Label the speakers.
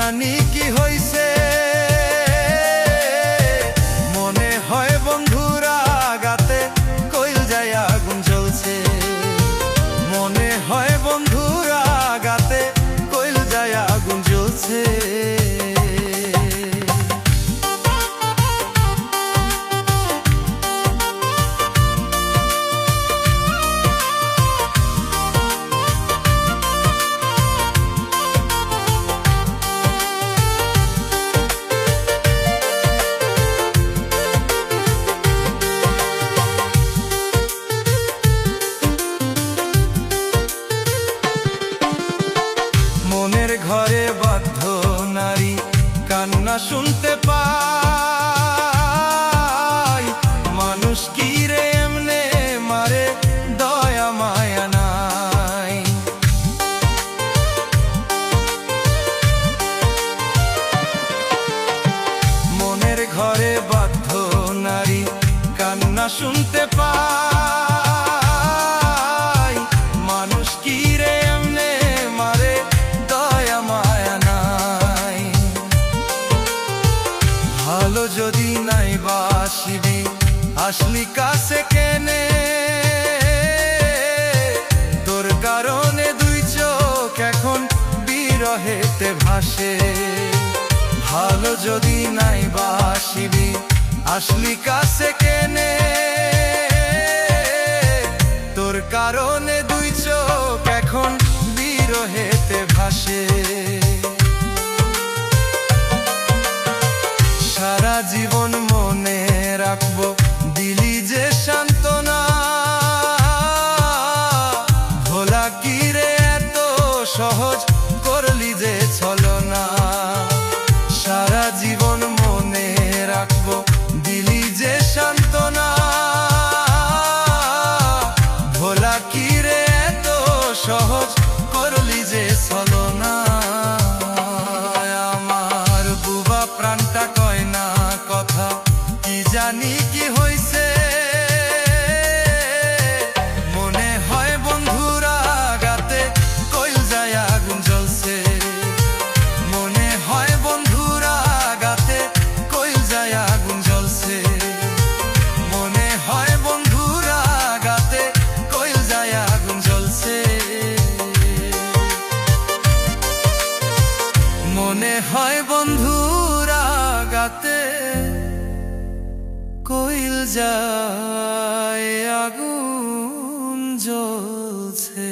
Speaker 1: জানি কি হইছে, মনে হয় বন্ধুরা গাতে কইল যায় আগুন জ্বলছে। মনে হয় বন্ধুরা গাতে কইল যায় আগুন জ্বলছে। মনের ঘরে বাধ্য নারী কান্না শুনতে পাই, মানুষ কি রে এমনে মারে দয়া মায়া নাই। মনের ঘরে বাধ্য নারী কান্না শুনতে পাই, মানুষ কি রে এমনে মারে দয়া মায়া নাই। ভালো যদি নাই বাসিবি আসলি কাছে কেনে, তোর কারণে দুই চোখ এখন বিরহেতে ভাসে। ভালো যদি নাই বাসিবি আসলি কাছে কেনে, তোর কারণে দুই চোখ এখন বিরহেতে ভাসে। সারা জীবন মনে রাখবো দিলি যে সান্ত্বনা, ভোলা কি রে এত সহজ করলি যে ছলনা। সারা জীবন মনে রাখবো দিলি যে সান্ত্বনা, ভোলা কি রে এত সহজ করলি যে ছলনা। আমার বুবা প্রাণটা কয় না কথা, কি জানি কি হইছে, মনে হয় বন্ধুরা গাতে কইল যায় আগুন জ্বলছে। মনে হয় বন্ধুরা গাতে কইল যায় আগুন জ্বলছে। মনে হয় বন্ধুরা গাতে কইল যায় আগুন জ্বলছে। মনে হয় বন্ধুরা গাতে কইল যায় আগুন জ্বলছে।